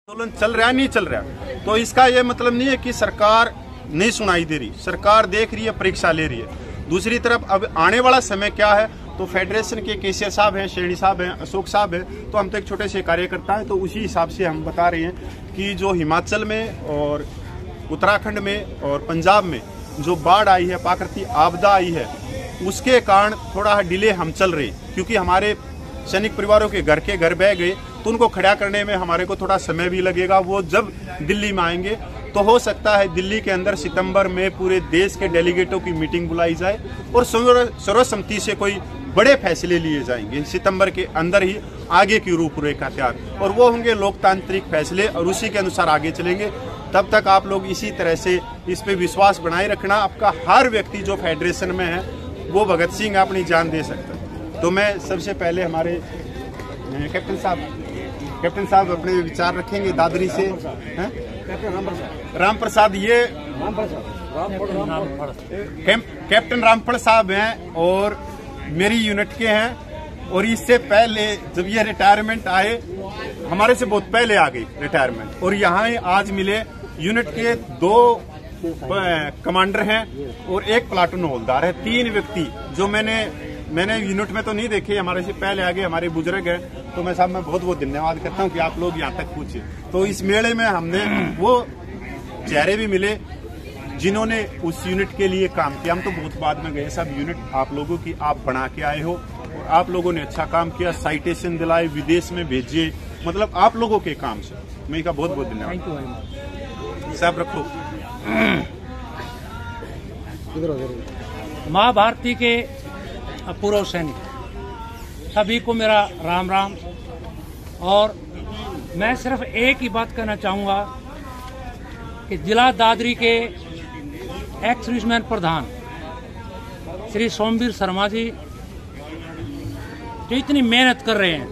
आंदोलन चल रहा है नहीं चल रहा, तो इसका ये मतलब नहीं है कि सरकार नहीं सुनाई दे रही। सरकार देख रही है, परीक्षा ले रही है। दूसरी तरफ अब आने वाला समय क्या है, तो फेडरेशन के केसीआर साहब हैं, शेरनी साहब हैं, अशोक साहब हैं, तो हम तो एक छोटे से कार्यकर्ता हैं, तो उसी हिसाब से हम बता रहे हैं कि जो हिमाचल में और उत्तराखंड में और पंजाब में जो बाढ़ आई है, प्राकृतिक आपदा आई है, उसके कारण थोड़ा डिले हम चल रहे, क्योंकि हमारे सैनिक परिवारों के घर बह गए, तो उनको खड़ा करने में हमारे को थोड़ा समय भी लगेगा। वो जब दिल्ली में आएंगे तो हो सकता है दिल्ली के अंदर सितंबर में पूरे देश के डेलीगेटों की मीटिंग बुलाई जाए और सर्वसम्मति से कोई बड़े फैसले लिए जाएंगे सितंबर के अंदर ही, आगे की रूपरेखा तैयार, और वो होंगे लोकतांत्रिक फैसले और उसी के अनुसार आगे चलेंगे। तब तक आप लोग इसी तरह से इस पे विश्वास बनाए रखना। आपका हर व्यक्ति जो फेडरेशन में है वो भगत सिंह अपनी जान दे सकता है। तो मैं सबसे पहले हमारे कैप्टन साहब अपने विचार रखेंगे दादरी से। राम प्रसाद, ये कैप्टन रामफल साहब हैं और मेरी यूनिट के हैं, और इससे पहले जब ये रिटायरमेंट आए, हमारे से बहुत पहले आ गई रिटायरमेंट, और यहाँ आज मिले। यूनिट के 2 कमांडर हैं और 1 प्लाटून हवलदार है। 3 व्यक्ति जो मैंने यूनिट में तो नहीं देखे, हमारे से पहले आगे हमारे बुजुर्ग हैं। तो मैं साहब मैं बहुत बहुत धन्यवाद करता हूं कि आप लोग यहाँ तक पूछे। तो इस मेले में हमने वो चेहरे भी मिले जिन्होंने उस यूनिट के लिए काम किया। हम तो बहुत बाद में गए, सब यूनिट आप लोगों की आप बना के आए हो और आप लोगों ने अच्छा काम किया, साइटेशन दिलाए, विदेश में भेजे, मतलब आप लोगों के काम से मैं इनका बहुत बहुत धन्यवाद। साहब रखो। माँ भारती के पूर्व सैनिक सभी को मेरा राम राम। और मैं सिर्फ एक ही बात कहना चाहूँगा कि जिला दादरी के एक्स विशमैन प्रधान श्री सोमवीर शर्मा जी जो इतनी मेहनत कर रहे हैं,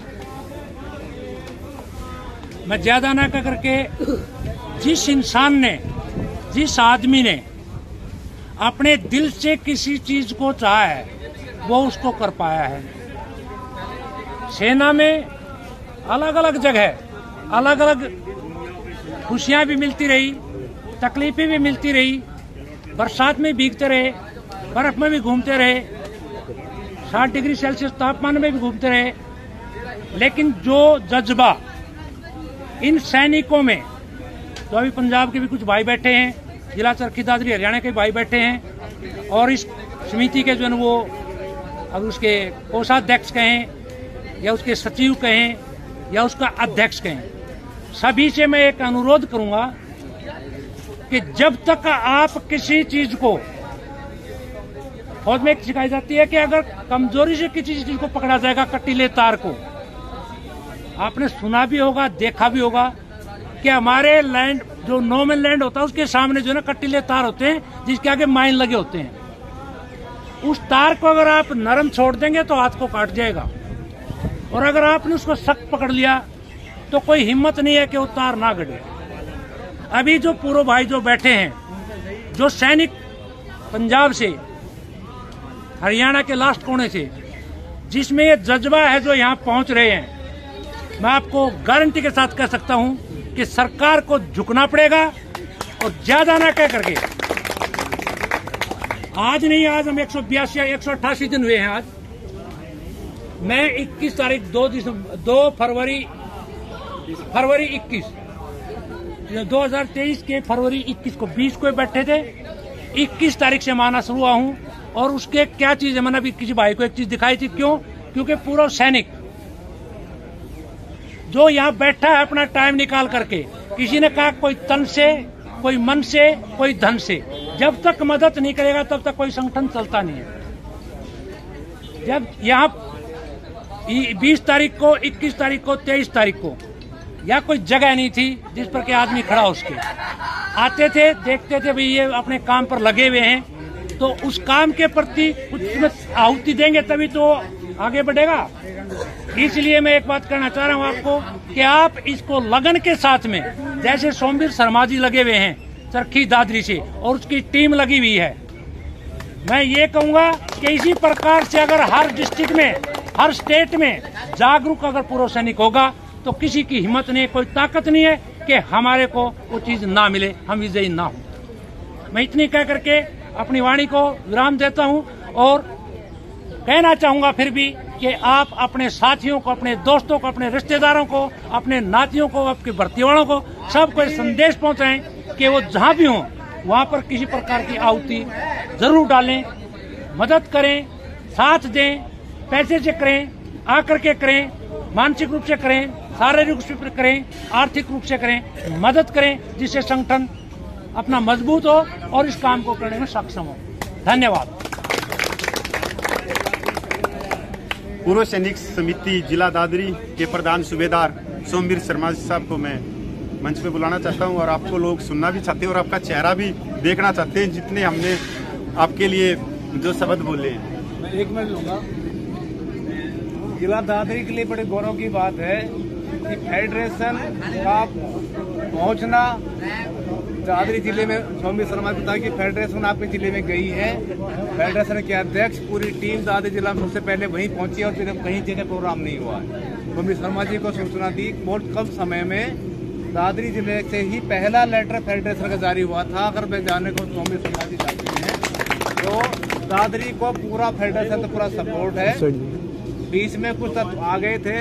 मैं ज्यादा ना कह करके जिस इंसान ने, जिस आदमी ने अपने दिल से किसी चीज को चाहा है वो उसको कर पाया है। सेना में अलग अलग जगह अलग अलग खुशियां भी मिलती रही, तकलीफें भी मिलती रही, बरसात में भीगते रहे, बर्फ में भी घूमते रहे, 60 डिग्री सेल्सियस तापमान में भी घूमते रहे, लेकिन जो जज्बा इन सैनिकों में, तो अभी पंजाब के भी कुछ भाई बैठे हैं, जिला चरखी दादरी हरियाणा के भाई बैठे हैं, और इस समिति के जो है वो अब उसके कोषाध्यक्ष कहें या उसके सचिव कहें या उसका अध्यक्ष कहें, सभी से मैं एक अनुरोध करूंगा कि जब तक आप किसी चीज को, फौज में एक सिखाई जाती है कि अगर कमजोरी से किसी चीज को पकड़ा जाएगा, कटीले तार को, आपने सुना भी होगा, देखा भी होगा कि हमारे लैंड जो नोमैन लैंड होता है उसके सामने जो है ना कटीले तार होते हैं जिसके आगे माइन लगे होते हैं। उस तार को अगर आप नरम छोड़ देंगे तो हाथ को काट जाएगा, और अगर आपने उसको सख्त पकड़ लिया तो कोई हिम्मत नहीं है कि वो तार ना गड़े। अभी जो पूर्व भाई जो बैठे हैं, जो सैनिक पंजाब से, हरियाणा के लास्ट कोने से, जिसमें ये जज्बा है जो यहाँ पहुंच रहे हैं, मैं आपको गारंटी के साथ कह सकता हूं कि सरकार को झुकना पड़ेगा। और ज्यादा ना कह करके, आज नहीं, आज हम 182 या 188 दिन हुए हैं। आज मैं 21 तारीख 2 फरवरी 21 2023 के फरवरी 21 को 20 को बैठे थे, 21 तारीख से माना शुरू हुआ हूं। और उसके क्या चीज है, मैंने अभी किसी भाई को एक चीज दिखाई थी। क्यों? क्योंकि पूरा सैनिक जो यहाँ बैठा है अपना टाइम निकाल करके, किसी ने कहा कोई तन से, कोई मन से, कोई धन से, जब तक मदद नहीं करेगा तब तक कोई संगठन चलता नहीं है। जब यहाँ 20 तारीख को, 21 तारीख को, 23 तारीख को या कोई जगह नहीं थी जिस पर के आदमी खड़ा हो उसके आते थे, देखते थे भाई ये अपने काम पर लगे हुए हैं, तो उस काम के प्रति कुछ आहुति देंगे तभी तो आगे बढ़ेगा। इसलिए मैं एक बात कहना चाह रहा हूँ आपको कि आप इसको लगन के साथ में, जैसे सोमवीर शर्मा जी लगे हुए हैं चरखी दादरी से और उसकी टीम लगी हुई है, मैं ये कहूंगा कि इसी प्रकार से अगर हर डिस्ट्रिक्ट में, हर स्टेट में जागरूक अगर पूर्व सैनिक होगा तो किसी की हिम्मत नहीं है, कोई ताकत नहीं है कि हमारे को वो चीज ना मिले, हम विजयी ना हो। मैं इतनी कह करके अपनी वाणी को विराम देता हूं और कहना चाहूंगा फिर भी कि आप अपने साथियों को, अपने दोस्तों को, अपने रिश्तेदारों को, अपने नातियों को, आपके भर्ती वालों को सबको संदेश पहुंचाएं कि वो जहां भी हों वहां पर किसी प्रकार की आहुति जरूर डालें, मदद करें, साथ दें, पैसे से करें, आकर के करें, मानसिक रूप से करें, शारीरिक रूप से करें, आर्थिक रूप से करें, मदद करें, जिससे संगठन अपना मजबूत हो और इस काम को करने में सक्षम हो। धन्यवाद। पूर्व सैनिक समिति जिला दादरी के प्रधान सूबेदार सोमवीर शर्मा साहब को मैं मंच पे बुलाना चाहता हूं और आपको लोग सुनना भी चाहते हैं और आपका चेहरा भी देखना चाहते हैं, जितने हमने आपके लिए जो शब्द बोले हैं। मैं 1 मिनट लूंगा। जिला दादरी के लिए बड़े गौरव की बात है कि फेडरेशन का पहुंचना दादरी जिले में, सोमवीर शर्मा ने बताया कि फेडरेशन आपके जिले में गई है। फेडरेशन के अध्यक्ष पूरी टीम दादरी जिला में सबसे पहले वहीं पहुंची और फिर कहीं जगह प्रोग्राम नहीं हुआ है। सोमवीर शर्मा जी को सूचना दी, बहुत कम समय में दादरी जिले से ही पहला लेटर फेडरेशन का जारी हुआ था। अगर मैं जाने को सोमवीर शर्मा जी जाती हैं तो दादरी को पूरा फेडरेशन तो पूरा सपोर्ट है। बीच में कुछ तत्व आ गए थे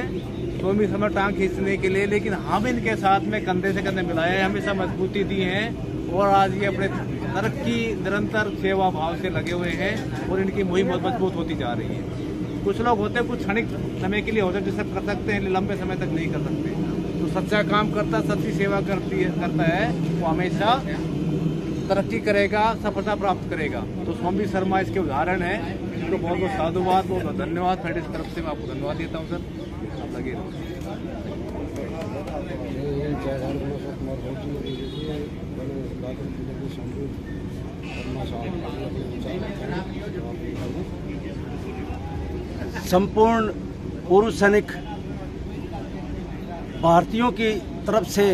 सोमवीर शर्मा टांग खींचने के लिए, लेकिन हम इनके साथ में कंधे से कंधे मिलाए, हमेशा मजबूती दी है और आज ये अपने तरक्की निरंतर सेवा भाव से लगे हुए हैं और इनकी मुहिम मजबूत होती जा रही है। कुछ लोग होते हैं कुछ क्षणिक समय के लिए होते हैं जिसे कर सकते हैं, लंबे समय तक नहीं कर सकते। तो सच्चा काम करता, सच्ची सेवा करता है, वो हमेशा तरक्की करेगा, सफलता प्राप्त करेगा। तो सोमवीर शर्मा इसके उदाहरण है। इनको बहुत बहुत साधुवाद, बहुत बहुत धन्यवाद। फेडरेशन तरफ से मैं आपको धन्यवाद देता हूँ सर। आप लगे रहो। संपूर्ण पूर्व सैनिक भारतीयों की तरफ से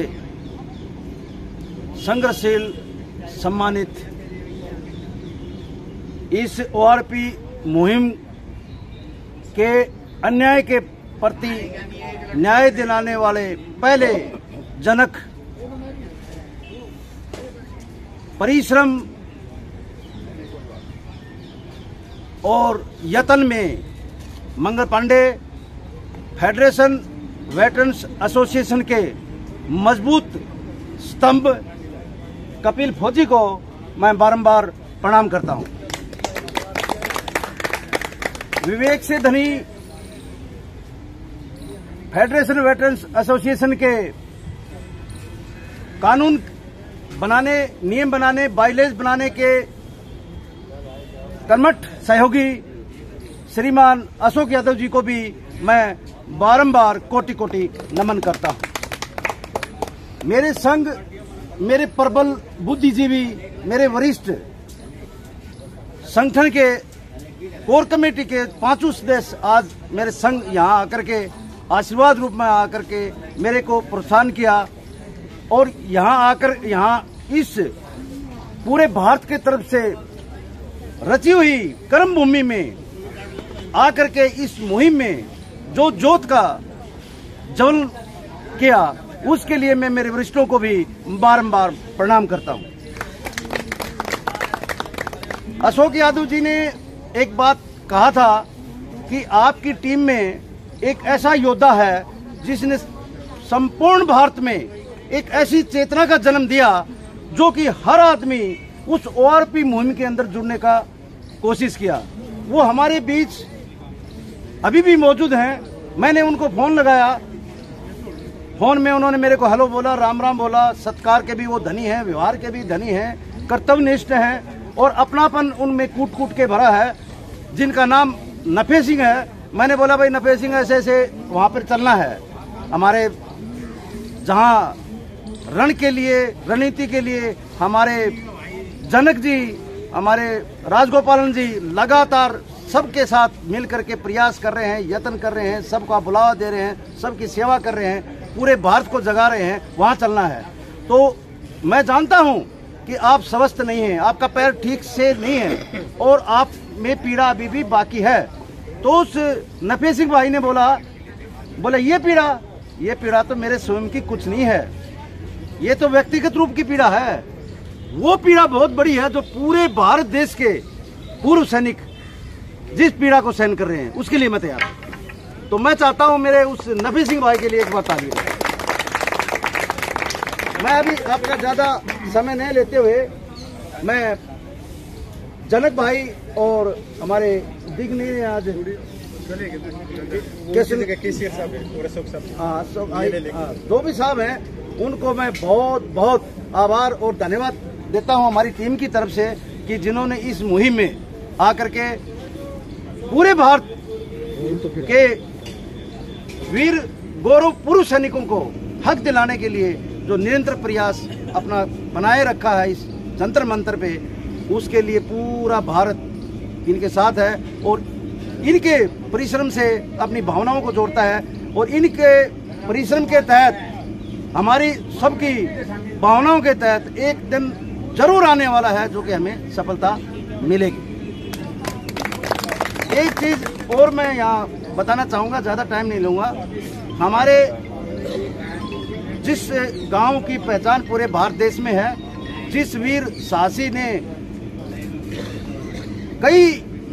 संघर्षशील सम्मानित इस ओआरपी मुहिम के अन्याय के प्रति न्याय दिलाने वाले पहले जनक, परिश्रम और यत्न में Mangal Pandey, federation veterans association के मजबूत स्तंभ कपिल फौजी को मैं बारंबार प्रणाम करता हूं। विवेक से धनी फेडरेशन वेटरन्स एसोसिएशन के कानून बनाने, नियम बनाने, बाइलेज बनाने के कर्मठ सहयोगी श्रीमान अशोक यादव जी को भी मैं बारंबार कोटि कोटि नमन करता हूं। मेरे संघ, मेरे प्रबल बुद्धिजीवी, मेरे वरिष्ठ संगठन के कोर कमेटी के 5 सदस्य आज मेरे संघ यहाँ आकर के आशीर्वाद रूप में आकर के मेरे को प्रोत्साहन किया और यहाँ आकर यहाँ इस पूरे भारत के तरफ से रची हुई कर्म भूमि में आकर के इस मुहिम में जो जोत का जवल किया, उसके लिए मैं मेरे वरिष्ठों को भी बारंबार प्रणाम करता हूं। अशोक यादव जी ने एक बात कहा था कि आपकी टीम में एक ऐसा योद्धा है जिसने संपूर्ण भारत में एक ऐसी चेतना का जन्म दिया जो कि हर आदमी उस ओआरपी मुहिम के अंदर जुड़ने का कोशिश किया। वो हमारे बीच अभी भी मौजूद हैं। मैंने उनको फोन लगाया, फोन में उन्होंने मेरे को हेलो बोला, राम राम बोला। सत्कार के भी वो धनी हैं, व्यवहार के भी धनी हैं, कर्तव्यनिष्ठ हैं और अपनापन उनमें कूट कूट के भरा है, जिनका नाम नफे सिंह है। मैंने बोला भाई नफे सिंह ऐसे ऐसे वहां पर चलना है, हमारे जहां रण के लिए, रणनीति के लिए हमारे जनक जी, हमारे राजगोपालन जी लगातार सबके साथ मिलकर के प्रयास कर रहे हैं, यत्न कर रहे हैं, सबका बुलावा दे रहे हैं, सबकी सेवा कर रहे हैं, पूरे भारत को जगा रहे हैं, वहां चलना है। तो मैं जानता हूं कि आप स्वस्थ नहीं हैं, आपका पैर ठीक से नहीं है और आप में पीड़ा अभी भी बाकी है। तो उस नफे सिंह भाई ने बोला ये पीड़ा तो मेरे स्वयं की कुछ नहीं है, ये तो व्यक्तिगत रूप की पीड़ा है, वो पीड़ा बहुत बड़ी है जो पूरे भारत देश के पूर्व सैनिक जिस पीड़ा को सहन कर रहे हैं, उसके लिए मैं तैयार हूं। तो मैं चाहता हूं मेरे उस नफी सिंह भाई के लिए एक बार ताली दें। मैं अभी आपका ज्यादा समय नहीं लेते हुए मैं जनक भाई और हमारे दिग्नी आज दो भी साहब हैं, उनको मैं बहुत बहुत आभार और धन्यवाद देता हूं हमारी टीम की तरफ से कि जिन्होंने इस मुहिम में आकर के पूरे भारत के वीर गौरव पुरुष सैनिकों को हक दिलाने के लिए जो निरंतर प्रयास अपना बनाए रखा है इस जंतर मंतर पे, उसके लिए पूरा भारत इनके साथ है और इनके परिश्रम से अपनी भावनाओं को जोड़ता है और इनके परिश्रम के तहत हमारी सबकी भावनाओं के तहत एक दिन जरूर आने वाला है जो कि हमें सफलता मिलेगी। एक चीज और मैं यहाँ बताना चाहूँगा, ज़्यादा टाइम नहीं लूँगा। हमारे जिस गांव की पहचान पूरे भारत देश में है, जिस वीर साहसी ने कई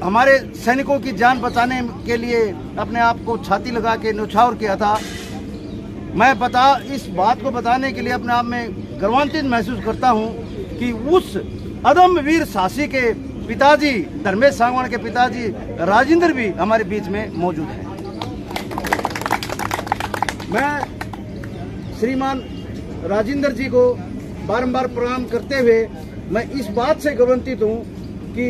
हमारे सैनिकों की जान बचाने के लिए अपने आप को छाती लगा के न्यौछावर किया था, मैं इस बात को बताने के लिए अपने आप में गर्वान्वित महसूस करता हूं कि उस अदम्य वीर साहसी के पिताजी धर्मेश सांगवान के पिताजी राजेंद्र भी हमारे बीच में मौजूद हैं। मैं श्रीमान राजेंद्र जी को बारंबार प्रणाम करते हुए मैं इस बात से गौरवान्वित हूँ कि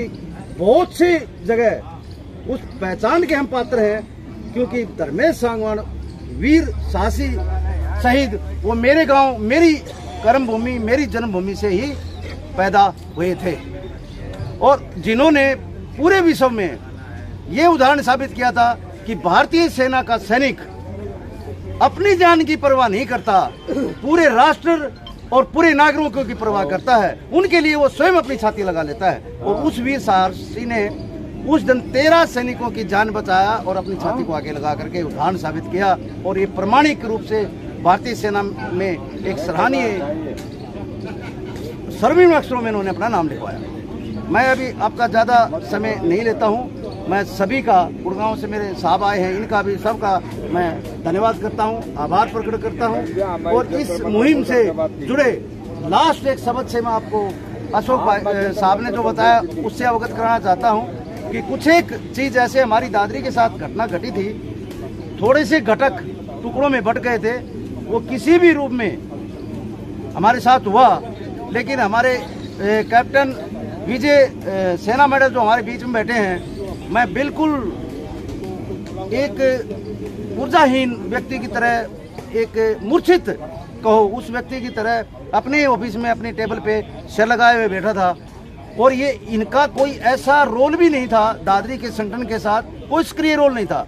बहुत सी जगह उस पहचान के हम पात्र हैं, क्योंकि धर्मेश सांगवान वीर साहसी शहीद वो मेरे गांव, मेरी कर्म भूमि, मेरी जन्मभूमि से ही पैदा हुए थे और जिन्होंने पूरे विश्व में ये उदाहरण साबित किया था कि भारतीय सेना का सैनिक अपनी जान की परवाह नहीं करता, पूरे राष्ट्र और पूरे नागरिकों की परवाह करता है। उनके लिए वो स्वयं अपनी छाती लगा लेता है और उस वीर साहसी ने उस दिन 13 सैनिकों की जान बचाया और अपनी छाती को आगे लगा करके उदाहरण साबित किया और ये प्रमाणिक रूप से भारतीय सेना में एक सराहनीय स्वर्णिम अक्षरों में उन्होंने अपना नाम लिखवाया। मैं अभी आपका ज़्यादा समय नहीं लेता हूँ। मैं सभी का, गुड़गांव से मेरे साहब आए हैं, इनका भी सबका मैं धन्यवाद करता हूँ, आभार प्रकट करता हूँ और इस मुहिम से जुड़े लास्ट एक शब्द से मैं आपको अशोक भाई साहब ने जो बताया उससे अवगत कराना चाहता हूँ कि कुछ एक चीज़ ऐसे हमारी दादरी के साथ घटना घटी थी, थोड़े से घटक टुकड़ों में बट गए थे, वो किसी भी रूप में हमारे साथ हुआ, लेकिन हमारे कैप्टन विजय सेना मेडल जो हमारे बीच में बैठे हैं, मैं बिल्कुल एक ऊर्जाहीन व्यक्ति की तरह, एक मूर्छित कहो उस व्यक्ति की तरह अपने ऑफिस में अपनी टेबल पे सिर लगाए हुए बैठा था और ये इनका कोई ऐसा रोल भी नहीं था दादरी के संगठन के साथ, कोई सक्रिय रोल नहीं था।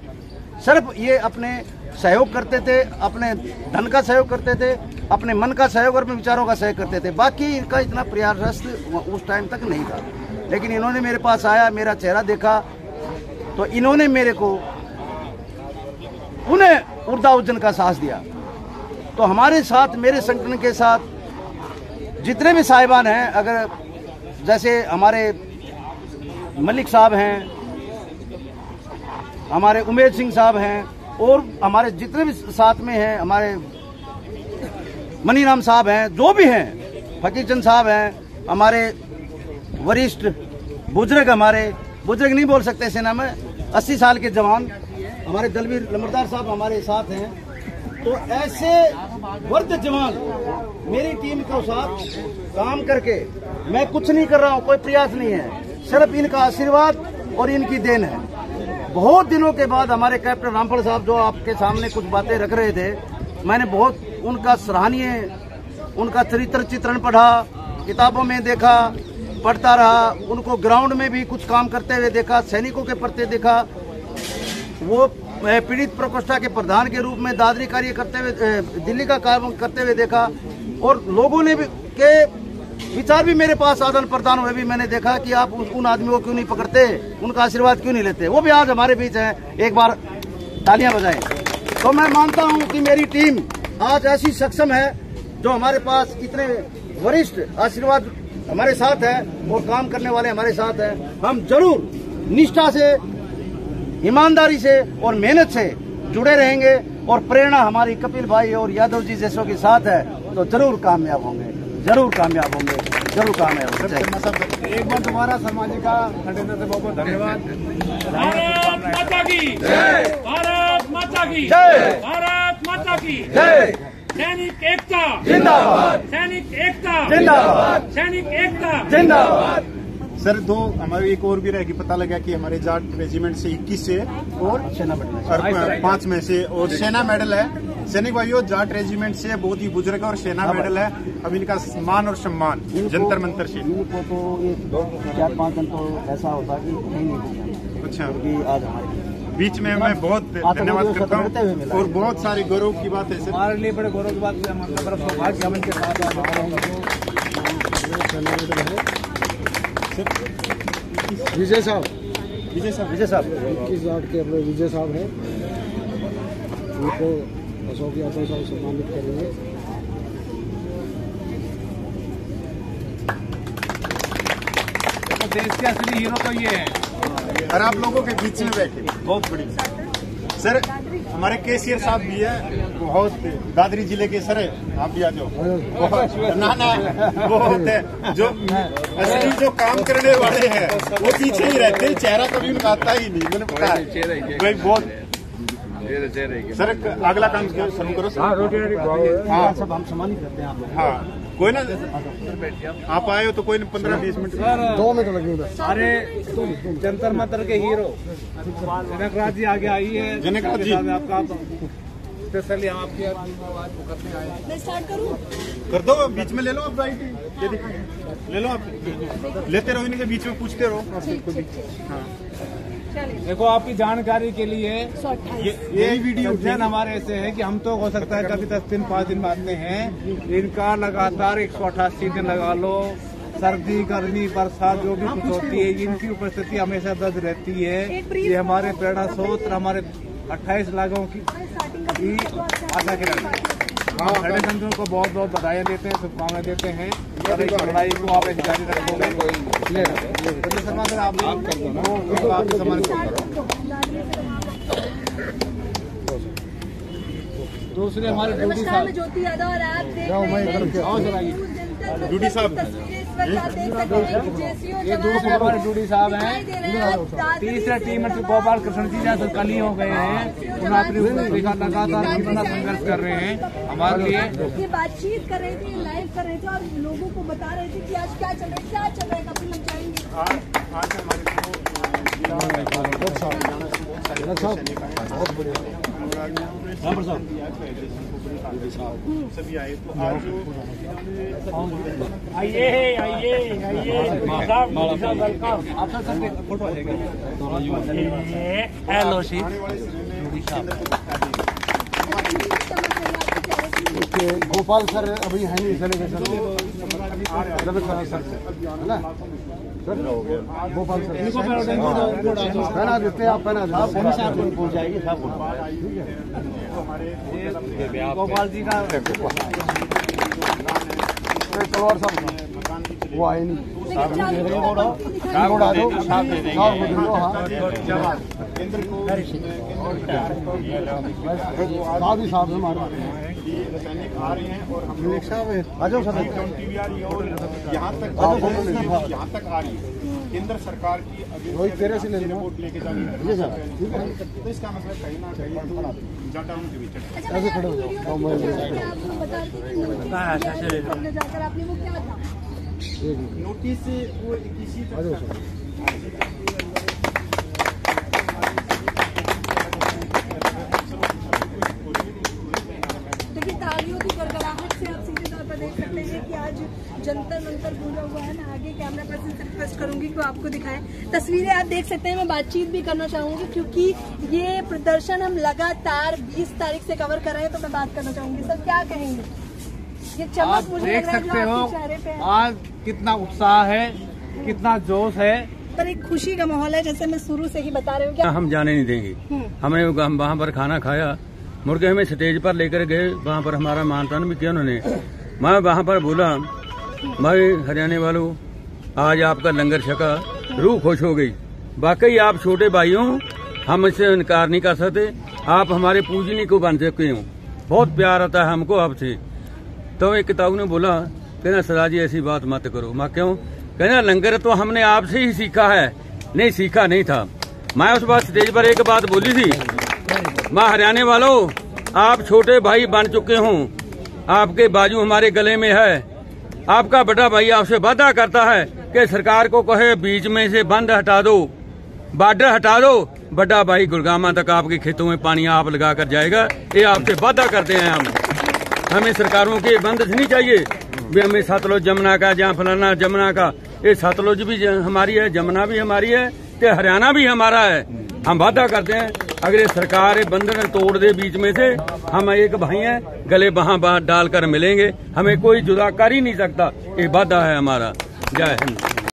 सिर्फ ये अपने सहयोग करते थे, अपने धन का सहयोग करते थे, अपने मन का सहयोग और अपने विचारों का सहयोग करते थे। बाकी इनका इतना प्रयास उस टाइम तक नहीं था, लेकिन इन्होंने मेरे पास आया, मेरा चेहरा देखा तो इन्होंने मेरे को उन्हें ऊर्जाउज्जन का साहस दिया। तो हमारे साथ, मेरे संगठन के साथ जितने भी साहिबान हैं, अगर जैसे हमारे मलिक साहब हैं, हमारे उमेद सिंह साहब हैं और हमारे जितने भी साथ में हैं, हमारे मनीराम साहब हैं, जो भी हैं, फकीर चंद साहब हैं, हमारे वरिष्ठ बुजुर्ग, हमारे बुजुर्ग नहीं बोल सकते सेना में, 80 साल के जवान हमारे दलवीर लम्बरदार साहब हमारे साथ हैं। तो ऐसे वर्द जवान मेरी टीम के साथ काम करके, मैं कुछ नहीं कर रहा हूँ, कोई प्रयास नहीं है, सिर्फ इनका आशीर्वाद और इनकी देन है। बहुत दिनों के बाद हमारे कैप्टन रामफल साहब जो आपके सामने कुछ बातें रख रहे थे, मैंने बहुत उनका सराहनीय, उनका चरित्र चित्रण पढ़ा, किताबों में देखा, पढ़ता रहा, उनको ग्राउंड में भी कुछ काम करते हुए देखा, सैनिकों के प्रति देखा, वो पीड़ित प्रकोष्ठा के प्रधान के रूप में दादरी कार्य करते हुए, दिल्ली का काम करते हुए देखा और लोगों ने भी के विचार भी मेरे पास आदान प्रदान हुए भी मैंने देखा कि आप उन आदमियों को क्यों नहीं पकड़ते, उनका आशीर्वाद क्यों नहीं लेते। वो भी आज हमारे बीच हैं, एक बार तालियां बजाएं। तो मैं मानता हूं कि मेरी टीम आज ऐसी सक्षम है जो हमारे पास इतने वरिष्ठ आशीर्वाद हमारे साथ है और काम करने वाले हमारे साथ हैं, हम जरूर निष्ठा से, ईमानदारी से और मेहनत से जुड़े रहेंगे और प्रेरणा हमारी कपिल भाई और यादव जी जैसों के साथ है तो जरूर कामयाब होंगे, जरूर कामयाब होंगे, जरूर कामयाब होंगे। एक बार दोबारा शर्मा जी का खंडेन्द्र से बहुत बहुत धन्यवाद। भारत माता की जय, भारत माता की जय, भारत माता की जय। सैनिक एकता जिंदाबाद, सैनिक एकता जिंदाबाद, सैनिक एकता जिंदाबाद। सर दो हमारे एक और भी रहेगी, पता लगा कि हमारे जाट रेजिमेंट से 21 से और 5 में से और सेना मेडल है। सैनिक भाइयों, जाट रेजिमेंट से बहुत ही बुजुर्ग और सेना मेडल है। अब इनका मान और सम्मान जंतर मंतर से इनको तो ये 4-5 दिन तो ऐसा होता कि नहीं। अच्छा, आज हमारे बीच में मैं बहुत धन्यवाद करता हूँ और बहुत सारे गौरव की बात है सर। हमारे लिए बड़े गौरव की बात है, हमारा सौभाग्य हम इनके साथ विजय साहब, विजय साहब, विजय साहब 21 जाट के अपने विजय साहब हैं, उनको अशोक यादव साहब सम्मानित करेंगे। देश के असली हीरो तो ये है और आप लोगों के बीच में बैठे, बहुत बड़ी सर। हमारे केसीआर साहब भी है, बहुत दादरी जिले के सर है, आप भी आ जाओ। बहुत ना बहुत है, जो असली जो काम करने वाले हैं वो पीछे ही रहते हैं, चेहरा कभी उनका आता ही नहीं, मैंने पता है भाई। बहुत सर, अगला काम शुरू करो सर। हाँ, सब हम सम्मानित करते हैं आप लोग। हाँ, कोई ना, आप आए हो तो कोई ना 15-20 मिनट 2 मिनट लगेंगे। अरे जंतर मंतर के हीरो जनक राज जी आगे आई है। जनक राज जी, आपका स्पेशली हम आपकी आवाज को करने आए। मैं स्टार्ट करूं? कर दो, बीच में ले लो आप, राइट ये देखिए, ले लो आप, लेते रहो इन्हीं के बीच में, पूछते रहो। हाँ, देखो आपकी जानकारी के लिए ये वीडियो जन हमारे ऐसे है कि हम तो हो सकता है कभी 10 दिन 5 दिन में आते हैं, इनका लगातार 188 दिन लगा लो, सर्दी गर्मी बरसात जो भी कुछ होती है, इनकी उपस्थिति हमेशा दर्ज रहती है। ये हमारे प्रेरणा स्रोत, हमारे 28 लाखों की आशा के रहते हैं। को बहुत बहुत बधाई देते हैं, शुभकामनाएं देते हैं और इस लड़ाई को आप जारी रखोगे। शर्मा सर, आप दूसरे हमारे ड्यूटी साहब, ज्योति यादव और आप देख रहे हैं ड्यूटी साहब, ये दूसरे हमारे ड्यूटी साहब हैं। तीसरे टीम में गोपाल कृष्ण जी जैसे कल ही हो गए हैं, उन्होंने लगातार कितना संघर्ष कर रहे हैं हमारे लिए। ये बातचीत कर रहे थे, लाइव कर रहे थे और लोगों को बता रहे थे कि आज क्या चल रहा है, क्या चल रहा है, कभी लग जाएंगे। आज सभी आए तो आज आइए आइए आइए, वेलकम। आप सर फोटो आ जाएगा। हेलो सी गोपाल सर अभी है नहीं, चले गए सर, सर है ना सर, गोपाल सर पहना देते हैं, आप पहना देते पहुंच जाएगी सब। गोपाल जी का तलवार साहब वो आए नहीं, साहब साहब हमारे आ रहे हैं और हम लोग आ जाओ सर। यहाँ तक आ रही है केंद्र सरकार की रिपोर्ट लेके जानी है, तो इसका मतलब कहीं ना कहीं जाटाउन के बीच ऐसे खड़े हो जाओ। जाकर आपने वो क्या था नोटिस वो किसी तालियों की गड़गड़ाहट से आप सीधे तौर पर देख सकते हैं कि आज जंतर मंतर पूरा हुआ है। मैं आगे कैमरा पर्सन से रिक्वेस्ट करूंगी कि वो आपको दिखाएं तस्वीरें। आप देख सकते हैं, मैं बातचीत भी करना चाहूंगी क्योंकि ये प्रदर्शन हम लगातार 20 तारीख से कवर कर रहे हैं, तो मैं बात करना चाहूंगी। सर क्या कहेंगे? ये आप चमक मुझे देख लग रहा है सकते जो आपके चेहरे पे हो है। आज कितना उत्साह है, कितना जोश है, पर एक खुशी का माहौल है, जैसे मैं शुरू से ही बता रही हूँ। क्या हम जाने नहीं देंगे। हमने वहाँ पर खाना खाया, मुर्गे हमें स्टेज पर लेकर गए, वहाँ पर हमारा मान तान भी किया उन्होंने। मैं वहाँ पर बोला, भाई हरियाणा वालों, आज आपका लंगर छका, रूह खुश हो गई। वाकई आप छोटे भाई हो, हम इससे इनकार नहीं कर सकते। आप हमारे पूजनी को बन चुके हो, बहुत प्यार आता है हमको आपसे। तो एक ताऊ ने बोला, कहना सदा जी ऐसी बात मत करो। मैं क्यों? कहना लंगर तो हमने आपसे ही सीखा है। नहीं, सीखा नहीं था। मैं उस बात स्टेज पर एक बात बोली थी, मैं हरियाणा वालों, आप छोटे भाई बन चुके हो, आपके बाजू हमारे गले में है। आपका बड़ा भाई आपसे वादा करता है कि सरकार को कहे बीच में से बंद हटा दो, बॉर्डर हटा दो, बड़ा भाई गुड़गामा तक आपके खेतों में पानी आप लगा कर जाएगा। ये आपसे वादा करते हैं हम। हमें सरकारों की बंदिश नहीं चाहिए भी हमें सतलुज जमुना का, जहाँ फलाना जमुना का, ये सतलुज भी हमारी है, जमुना भी हमारी है, तो हरियाणा भी हमारा है। हम वादा करते हैं अगर ये सरकार बंधन तोड़ दे बीच में से, हम एक भाई हैं, गले वहाँ डालकर मिलेंगे, हमें कोई जुदा कर ही नहीं सकता। ये वादा है हमारा। जय हिंद।